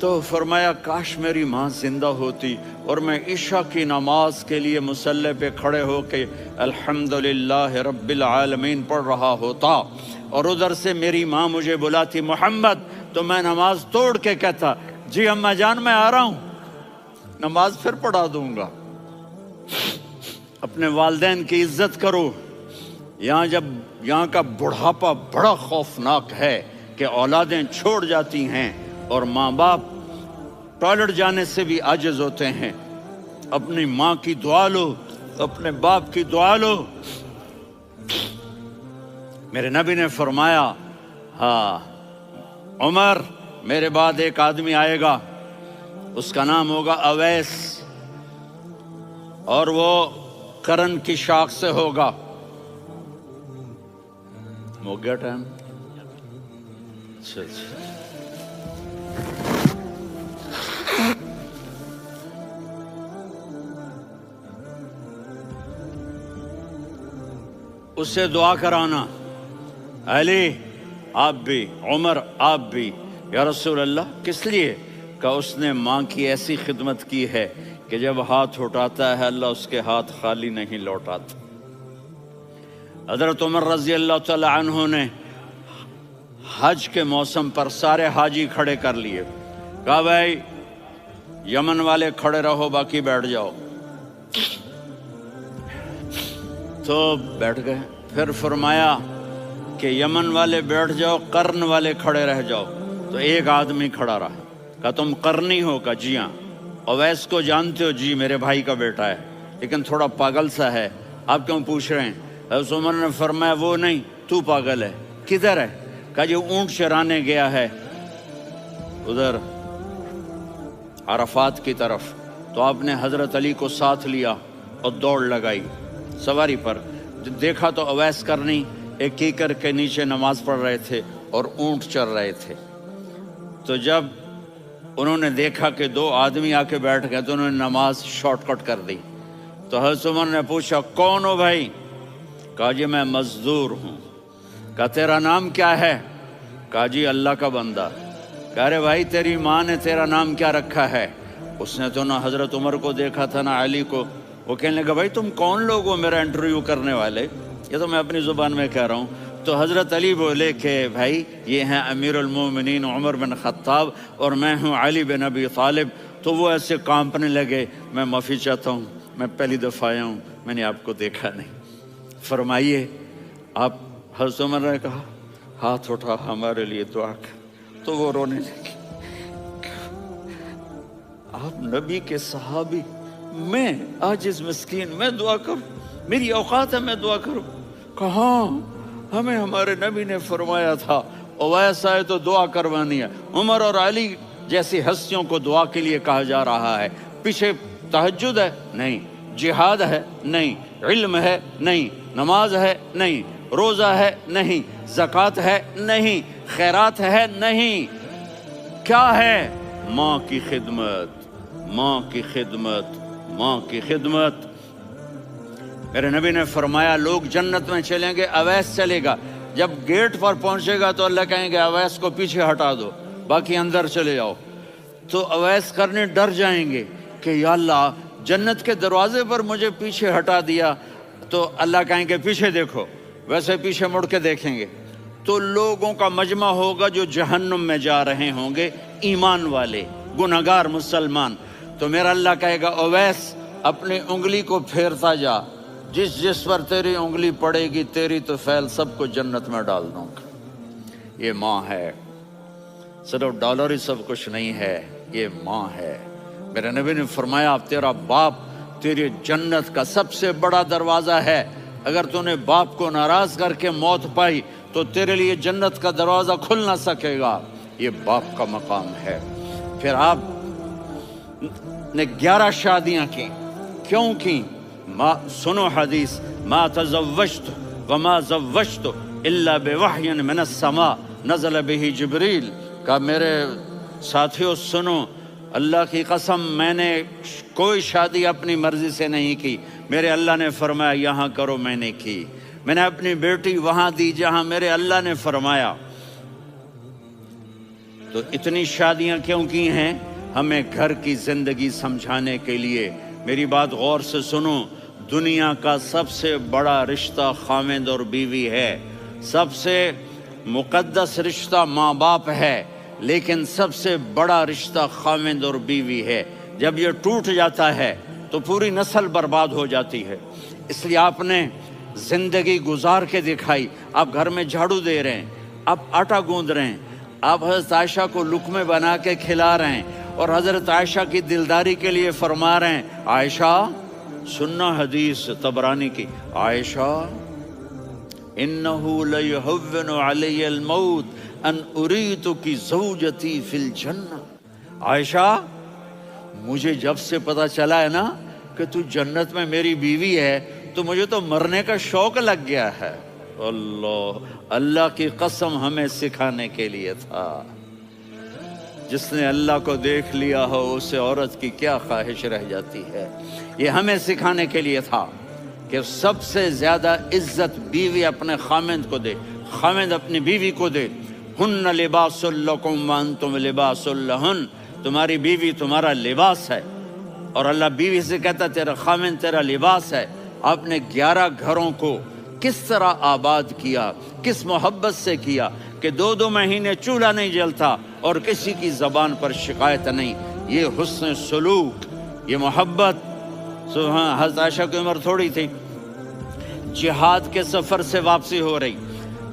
تو فرمایا کاش میری ماں زندہ ہوتی اور میں عشاء کی نماز کے لیے مصلی پہ کھڑے ہو کے الحمدللہ رب العالمین پڑھ رہا ہوتا، اور ادھر سے میری ماں مجھے بلاتی محمد، تو میں نماز توڑ کے کہتا جی اماں جان میں آ رہا ہوں، نماز پھر پڑھا دوں گا۔ اپنے والدین کی عزت کرو۔ یہاں کا بڑھاپا بڑا خوفناک ہے کہ اولادیں چھوڑ جاتی ہیں اور ماں باپ ٹوائلٹ جانے سے بھی عاجز ہوتے ہیں۔ اپنی ماں کی دعا لو، اپنے باپ کی دعا لو۔ میرے نبی نے فرمایا ہاں عمر میرے بعد ایک آدمی آئے گا، اس کا نام ہوگا اویس، اور وہ کرن کی شاخ سے ہوگا۔ ہو گیا ٹائم؟ اچھا اس سے دعا کرانا، علی آپ بھی، عمر آپ بھی، یا رسول اللہ کس لیے؟ کہ اس نے ماں کی ایسی خدمت کی ہے کہ جب ہاتھ اٹھاتا ہے اللہ اس کے ہاتھ خالی نہیں لوٹاتا۔ حضرت عمر رضی اللہ تعالی عنہ نے حج کے موسم پر سارے حاجی کھڑے کر لیے، کہا بھائی یمن والے کھڑے رہو باقی بیٹھ جاؤ، تو بیٹھ گئے۔ پھر فرمایا کہ یمن والے بیٹھ جاؤ، قرن والے کھڑے رہ جاؤ، تو ایک آدمی کھڑا رہا۔ کہا تم قرنی ہو؟ کہا جی ہاں۔ اویس کو جانتے ہو؟ جی میرے بھائی کا بیٹا ہے لیکن تھوڑا پاگل سا ہے، آپ کیوں پوچھ رہے ہیں؟ حضرت عمر نے فرمایا وہ نہیں، تو پاگل ہے۔ کدھر ہے؟ کہا جی اونٹ چرانے گیا ہے ادھر عرفات کی طرف۔ تو آپ نے حضرت علی کو ساتھ لیا اور دوڑ لگائی سواری پر۔ دیکھا تو اویس کرنی ایک کیکر کے نیچے نماز پڑھ رہے تھے اور اونٹ چر رہے تھے۔ تو جب انہوں نے دیکھا کہ دو آدمی آ کے بیٹھ گئے تو انہوں نے نماز شارٹ کٹ کر دی۔ تو حضرت عمر نے پوچھا کون ہو بھائی؟ کہا جی میں مزدور ہوں۔ کہا تیرا نام کیا ہے؟ کہا جی اللہ کا بندہ۔ کہا رے بھائی تیری ماں نے تیرا نام کیا رکھا ہے؟ اس نے تو نہ حضرت عمر کو دیکھا تھا نہ علی کو۔ وہ کہنے لگا بھائی تم کون لوگ ہو میرا انٹرویو کرنے والے؟ یہ تو میں اپنی زبان میں کہہ رہا ہوں۔ تو حضرت علی بولے کہ بھائی یہ ہیں امیر المومنین عمر بن خطاب اور میں ہوں علی بن ابی طالب۔ تو وہ ایسے کانپنے لگے، میں معافی چاہتا ہوں، میں پہلی دفعہ آیا ہوں، میں نے آپ کو دیکھا نہیں، فرمائیے آپ۔ حضرت عمر نے کہا ہاتھ اٹھا ہمارے لیے دعا کر، تو وہ رونے لگے۔ آپ نبی کے صحابی، میں عاجز مسکین میں دعا کروں؟ میری اوقات ہے میں دعا کروں؟ کہاں، ہمیں ہمارے نبی نے فرمایا تھا اویس آئے تو دعا کروانی ہے۔ عمر اور علی جیسی ہستیوں کو دعا کے لیے کہا جا رہا ہے۔ پیچھے تہجد ہے؟ نہیں۔ جہاد ہے؟ نہیں۔ علم ہے؟ نہیں۔ نماز ہے؟ نہیں۔ روزہ ہے؟ نہیں۔ زکوٰۃ ہے؟ نہیں۔ خیرات ہے؟ نہیں۔ کیا ہے؟ ماں کی خدمت، ماں کی خدمت، ماں کی خدمت۔ میرے نبی نے فرمایا لوگ جنت میں چلیں گے، اویس چلے گا، جب گیٹ پر پہنچے گا تو اللہ کہیں گے اویس کو پیچھے ہٹا دو، باقی اندر چلے جاؤ۔ تو اویس کرنے ڈر جائیں گے کہ یا اللہ جنت کے دروازے پر مجھے پیچھے ہٹا دیا، تو اللہ کہیں گے پیچھے دیکھو، ویسے پیچھے مڑ کے دیکھیں گے تو لوگوں کا مجمع ہوگا جو جہنم میں جا رہے ہوں گے، ایمان والے، گنہگار مسلمان۔ تو میرا اللہ کہے گا اویس اپنی انگلی کو پھیرتا جا، جس جس پر تیری انگلی پڑے گی تیری تو فیل سب کو جنت میں ڈال دوں گا۔ یہ ماں ہے، صرف ڈالر ہی سب کچھ نہیں ہے، یہ ماں ہے۔ میرے نبی نے فرمایا تیرا باپ تیری جنت کا سب سے بڑا دروازہ ہے، اگر تو نے باپ کو ناراض کر کے موت پائی تو تیرے لیے جنت کا دروازہ کھل نہ سکے گا۔ یہ باپ کا مقام ہے۔ پھر آپ نے 11 شادیاں کی، کیوں کی؟ سنو حدیث، ما تزوجت وما زوجت الا بوحی من السماء نزل به جبریل۔ کہا میرے ساتھیوں سنو، اللہ کی قسم میں نے کوئی شادی اپنی مرضی سے نہیں کی، میرے اللہ نے فرمایا یہاں کرو، میں نے کی۔ میں نے اپنی بیٹی وہاں دی جہاں میرے اللہ نے فرمایا۔ تو اتنی شادیاں کیوں کی ہیں؟ ہمیں گھر کی زندگی سمجھانے کے لیے۔ میری بات غور سے سنو، دنیا کا سب سے بڑا رشتہ خاوند اور بیوی ہے، سب سے مقدس رشتہ ماں باپ ہے، لیکن سب سے بڑا رشتہ خاوند اور بیوی ہے۔ جب یہ ٹوٹ جاتا ہے تو پوری نسل برباد ہو جاتی ہے۔ اس لیے آپ نے زندگی گزار کے دکھائی۔ آپ گھر میں جھاڑو دے رہے ہیں، آپ آٹا گوندھ رہے ہیں، آپ حضرت عائشہ کو لقمے بنا کے کھلا رہے ہیں، اور حضرت عائشہ کی دلداری کے لیے فرما رہے ہیں، عائشہ سننا حدیث طبرانی کی، عائشہ انہو لیہون علی الموت ان اریتک زوجتی فی الجنہ۔ عائشہ مجھے جب سے پتا چلا ہے نا کہ تو جنت میں میری بیوی ہے تو مجھے تو مرنے کا شوق لگ گیا ہے۔ اللہ کی قسم ہمیں سکھانے کے لیے تھا۔ جس نے اللہ کو دیکھ لیا ہو اسے عورت کی کیا خواہش رہ جاتی ہے۔ یہ ہمیں سکھانے کے لیے تھا کہ سب سے زیادہ عزت بیوی اپنے خاوند کو دے، خاوند اپنی بیوی کو دے۔ ہن لباس لکم وانتم لباس لہن، تمہاری بیوی تمہارا لباس ہے، اور اللہ بیوی سے کہتا تیرا خاوند تیرا لباس ہے۔ آپ نے 11 گھروں کو کس طرح آباد کیا، کس محبت سے کیا کہ 2 مہینے چولہا نہیں جلتا اور کسی کی زبان پر شکایت نہیں۔ یہ حسن سلوک، یہ محبت۔ سبحان، حضرت عائشہ کی عمر تھوڑی تھی، جہاد کے سفر سے واپسی ہو رہی،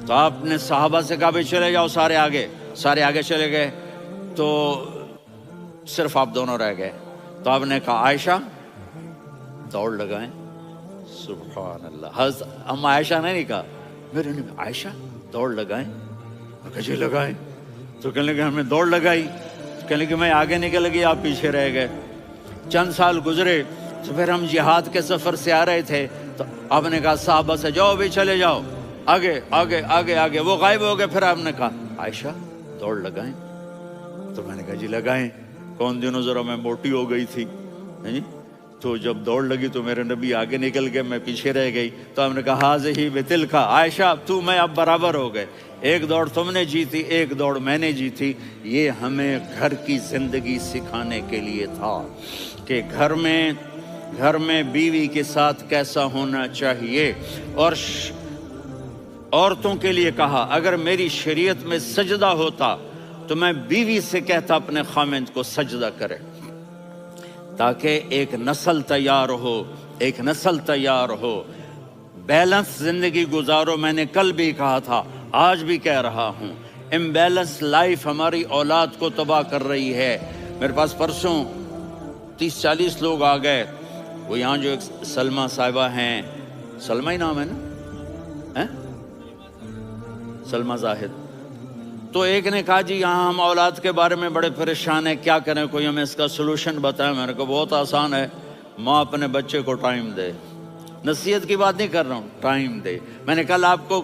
تو آپ نے صحابہ سے کہا بھی چلے جاؤ سارے آگے چلے گئے، تو صرف آپ دونوں رہ گئے۔ تو آپ نے کہا عائشہ دوڑ لگائیں۔ سبحان اللہ، حضرت ہم عائشہ نے نہیں کہا، میرے نے عائشہ دوڑ لگائیں، جی لگائیں۔ تو کہنے لگے ہمیں دوڑ لگائی، کہنے لگے میں آگے نکل گئی آپ پیچھے رہ گئے۔ چند سال گزرے تو پھر ہم جہاد کے سفر سے آ رہے تھے، تو آپ نے کہا صحابہ سے جاؤ بھی چلے جاؤ آگے آگے آگے آگے، وہ غائب ہو گئے۔ پھر آپ نے کہا عائشہ دوڑ لگائیں، تو میں نے کہا جی لگائیں۔ کون دنوں ذرا میں موٹی ہو گئی تھی، تو جب دوڑ لگی تو میرے نبی آگے نکل گئے، میں پیچھے رہ گئی۔ تو ہم نے کہا ہاذہ بتلک، عائشہ تو میں اب برابر ہو گئے، ایک دوڑ تم نے جیتی، ایک دوڑ میں نے جیتی۔ یہ ہمیں گھر کی زندگی سکھانے کے لیے تھا کہ گھر میں بیوی کے ساتھ کیسا ہونا چاہیے۔ اور عورتوں کے لیے کہا اگر میری شریعت میں سجدہ ہوتا تو میں بیوی سے کہتا اپنے خاوند کو سجدہ کرے، تاکہ ایک نسل تیار ہو، بیلنس زندگی گزارو۔ میں نے کل بھی کہا تھا، آج بھی کہہ رہا ہوں، امبیلنس لائف ہماری اولاد کو تباہ کر رہی ہے۔ میرے پاس پرسوں 30-40 لوگ آ گئے، وہ یہاں جو ایک سلمہ صاحبہ ہیں، سلمہ ہی نام ہے نا، سلمہ زاہد، تو ایک نے کہا جی یہاں ہم اولاد کے بارے میں بڑے پریشان ہیں، کیا کریں، کوئی ہمیں اس کا سلوشن بتائیں۔ میں نے کہا بہت آسان ہے، ماں اپنے بچے کو ٹائم دے، نصیحت کی بات نہیں کر رہا ہوں، ٹائم دے۔ میں نے کل آپ کو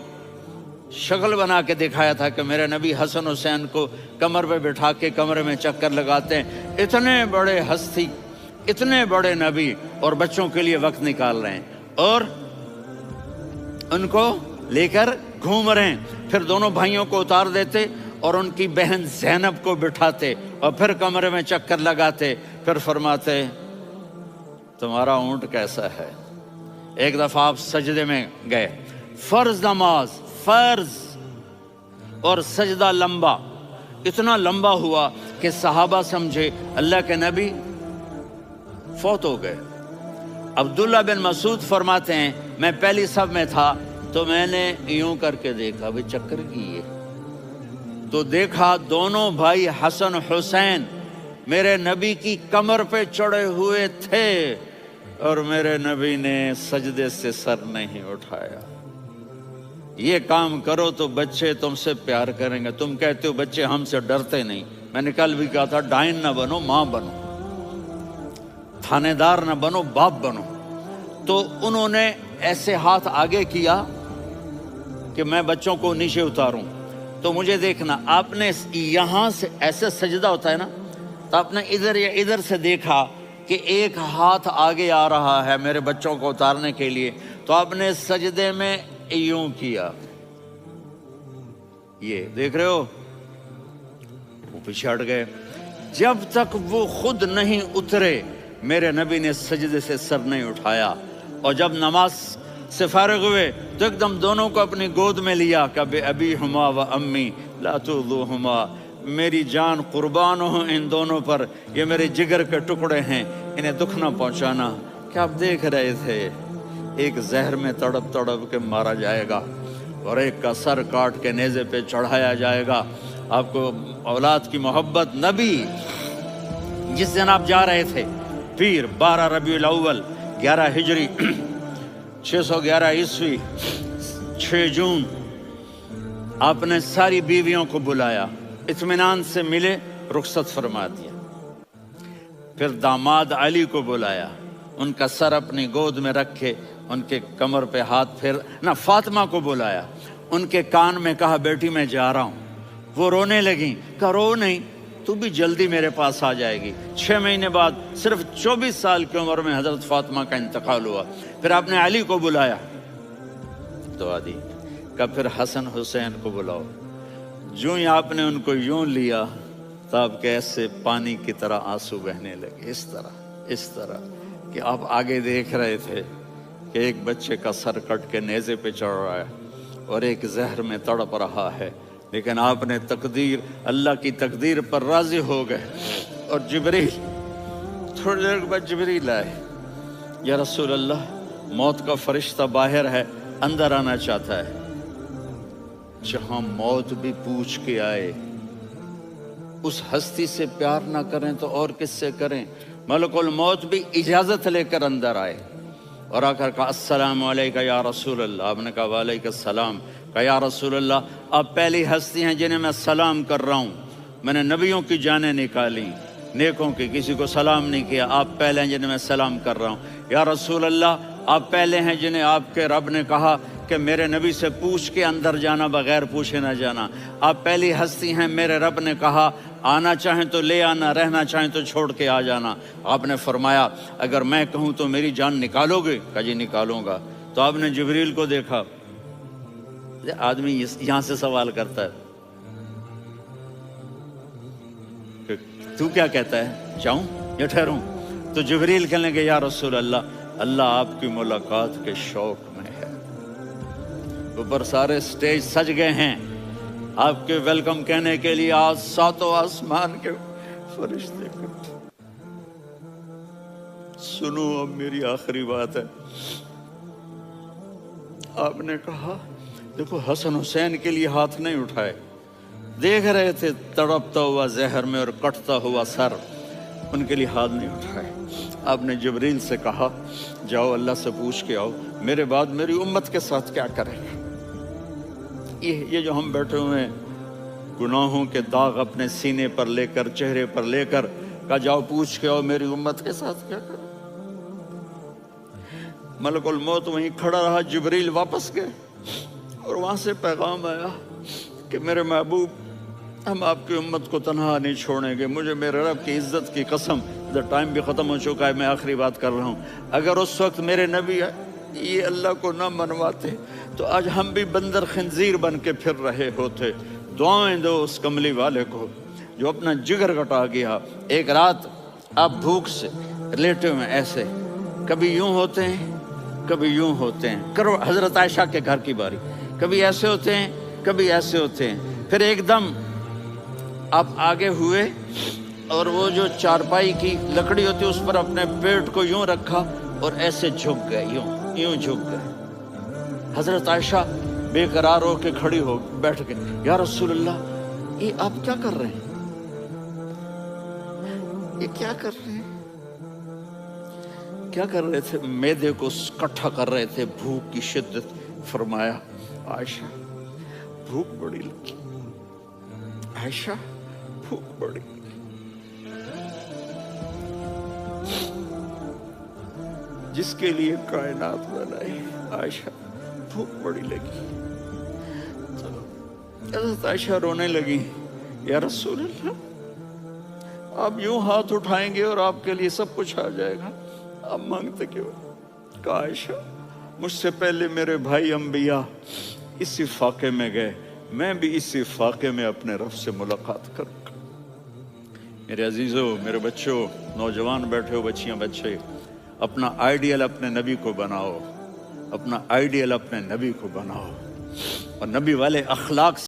شکل بنا کے دکھایا تھا کہ میرے نبی حسن حسین کو کمر پہ بٹھا کے کمرے میں چکر لگاتے ہیں۔ اتنے بڑے ہستی، اتنے بڑے نبی، اور بچوں کے لیے وقت نکال رہے ہیں اور ان کو لے کر گھوم رہے ہیں۔ پھر دونوں بھائیوں کو اتار دیتے اور ان کی بہن زینب کو بٹھاتے اور پھر کمرے میں چکر لگاتے، پھر فرماتے تمہارا اونٹ کیسا ہے۔ ایک دفعہ آپ سجدے میں گئے، فرض نماز، فرض، اور سجدہ لمبا، اتنا لمبا ہوا کہ صحابہ سمجھے اللہ کے نبی فوت ہو گئے۔ عبداللہ بن مسعود فرماتے ہیں میں پہلی صف میں تھا تو میں نے یوں کر کے دیکھا، بھی چکر کیے تو دیکھا دونوں بھائی حسن حسین میرے نبی کی کمر پہ چڑھے ہوئے تھے اور میرے نبی نے سجدے سے سر نہیں اٹھایا۔ یہ کام کرو تو بچے تم سے پیار کریں گے۔ تم کہتے ہو بچے ہم سے ڈرتے نہیں، میں نے کل بھی کہا تھا ڈائن نہ بنو، ماں بنو، تھانے دار نہ بنو، باپ بنو۔ تو انہوں نے ایسے ہاتھ آگے کیا کہ میں بچوں کو نیچے اتاروں، تو مجھے دیکھنا، آپ نے یہاں سے ایسے سجدہ ہوتا ہے نا، تو آپ نے ادھر یا ادھر سے دیکھا کہ ایک ہاتھ آگے آ رہا ہے میرے بچوں کو اتارنے کے لیے، تو آپ نے سجدے میں یوں کیا، یہ دیکھ رہے ہو، پیچھے ہٹ گئے۔ جب تک وہ خود نہیں اترے میرے نبی نے سجدے سے سر نہیں اٹھایا، اور جب نماز سے فارغ ہوئے تو ایک دم دونوں کو اپنی گود میں لیا کہ بے ابی ہما و امی لا تؤذوہما، میری جان قربان ہو ان دونوں پر، یہ میرے جگر کے ٹکڑے ہیں، انہیں دکھ نہ پہنچانا۔ کیا آپ دیکھ رہے تھے ایک زہر میں تڑپ تڑپ کے مارا جائے گا اور ایک کا سر کاٹ کے نیزے پہ چڑھایا جائے گا۔ آپ کو اولاد کی محبت، نبی جس دن آپ جا رہے تھے پیر 12 ربیع الاول 11 ہجری 611 عیسوی 6 جون، آپ نے ساری بیویوں کو بلایا، اطمینان سے ملے، رخصت فرما دیا۔ پھر داماد علی کو بلایا، ان کا سر اپنی گود میں رکھے، ان کے کمر پہ ہاتھ پھیر نہ، فاطمہ کو بلایا، ان کے کان میں کہا بیٹی میں جا رہا ہوں۔ وہ رونے لگیں، کہا رو نہیں، تو بھی جلدی میرے پاس آ جائے گی۔ 6 مہینے بعد صرف 24 سال کی عمر میں حضرت فاطمہ کا انتقال ہوا۔ پھر آپ نے علی کو بلایا، دعا دی، کہا پھر حسن حسین کو بلاؤ۔ جو ہی آپ نے ان کو یوں لیا تو آپ کے ایسے پانی کی طرح آنسو بہنے لگے، اس طرح کہ آپ آگے دیکھ رہے تھے کہ ایک بچے کا سر کٹ کے نیزے پہ چڑھ رہا ہے اور ایک زہر میں تڑپ رہا ہے، لیکن آپ نے تقدیر، اللہ کی تقدیر پر راضی ہو گئے۔ اور جبریل تھوڑی دیر کے بعد جبریل آئے، یا رسول اللہ موت کا فرشتہ باہر ہے، اندر آنا چاہتا ہے۔ جہاں موت بھی پوچھ کے آئے، اس ہستی سے پیار نہ کریں تو اور کس سے کریں؟ ملک الموت بھی اجازت لے کر اندر آئے اور آ کر کہا السلام علیکہ یا رسول اللہ۔ آپ نے کہا وعلیکم السلام۔ کہا یا رسول اللہ آپ پہلی ہستی ہیں جنہیں میں سلام کر رہا ہوں، میں نے نبیوں کی جانیں نکالی، نیکوں کی، کسی کو سلام نہیں کیا، آپ پہلے ہیں جنہیں میں سلام کر رہا ہوں۔ یا رسول اللہ آپ پہلے ہیں جنہیں آپ کے رب نے کہا کہ میرے نبی سے پوچھ کے اندر جانا، بغیر پوچھے نہ جانا۔ آپ پہلی ہستی ہیں، میرے رب نے کہا آنا چاہیں تو لے آنا، رہنا چاہیں تو چھوڑ کے آ جانا۔ آپ نے فرمایا اگر میں کہوں تو میری جان نکالو گے؟ کہا جی نکالوں گا۔ تو آپ نے جبریل کو دیکھا، آدمی یہاں سے سوال کرتا ہے کہ تو کیا کہتا ہے، جاؤں یا ٹھہروں؟ تو جبریل کہنے لگے یا رسول اللہ، اللہ آپ کی ملاقات کے شوق میں ہے۔ اوپر سارے سٹیج سج گئے ہیں آپ کے ویلکم کہنے کے لیے، آج 7 آسمان کے فرشتے کو۔ سنو اب میری آخری بات ہے۔ آپ نے کہا دیکھو حسن حسین کے لیے ہاتھ نہیں اٹھائے، دیکھ رہے تھے تڑپتا ہوا زہر میں اور کٹتا ہوا سر، ان کے لیے ہاتھ نہیں اٹھائے۔ آپ نے جبریل سے کہا جاؤ اللہ سے پوچھ کے آؤ میرے بعد میری امت کے ساتھ کیا کریں گے۔ یہ جو ہم بیٹھے ہوئے ہیں گناہوں کے داغ اپنے سینے پر لے کر، چہرے پر لے کر، کہا جاؤ پوچھ کے آؤ میری امت کے ساتھ کیا کریں۔ ملک الموت وہیں کھڑا رہا، جبریل واپس گئے اور وہاں سے پیغام آیا کہ میرے محبوب ہم آپ کی امت کو تنہا نہیں چھوڑیں گے، مجھے میرے رب کی عزت کی قسم، ٹائم بھی ختم ہو چکا ہے، میں آخری بات کر رہا ہوں، اگر اس وقت میرے نبی یہ اللہ کو نہ منواتے تو آج ہم بھی بندر خنزیر بن کے پھر رہے ہوتے۔ دعائیں دو اس کملی والے کو جو اپنا جگر کٹا گیا۔ ایک رات آپ بھوک سے لیٹے ہوئے ایسے، کبھی یوں ہوتے ہیں کبھی یوں ہوتے ہیں، کرو حضرت عائشہ کے گھر کی باری، کبھی ایسے ہوتے ہیں کبھی ایسے ہوتے ہیں، پھر ایک دم آپ آگے ہوئے اور وہ جو چارپائی کی لکڑی ہوتی اس پر اپنے پیٹ کو یوں رکھا اور ایسے جھک گئے، یوں جھک گئے۔ حضرت عائشہ بے قرار ہو کے کھڑی ہو بیٹھ کے، یا رسول اللہ یہ آپ کیا کر رہے ہیں، یہ کیا کر رہے ہیں؟ کیا کر رہے تھے؟ معدے کو کٹھا کر رہے تھے، بھوک کی شدت۔ فرمایا عائشہ بھوک بڑی لگی، عائشہ بھوک بڑی لگی، جس کے لیے کائنات بنائی، عائشہ بھوک بڑی لگی۔ حضرت عائشہ رونے لگی، یا رسول اللہ آپ یوں ہاتھ اٹھائیں گے اور آپ کے لیے سب کچھ آ جائے گا، آپ مانگتے کیوں؟ کہا عائشہ مجھ سے پہلے میرے بھائی انبیاء اسی فاقے میں گئے، میں بھی اسی فاقے میں اپنے رب سے ملاقات کروں گا۔ میرے عزیزوں، میرے بچوں، نوجوان بیٹھے ہو، بچیاں بچے، اپنا آئیڈیل اپنے نبی کو بناؤ، اپنا آئیڈیل اپنے نبی کو بناؤ، اور نبی والے اخلاق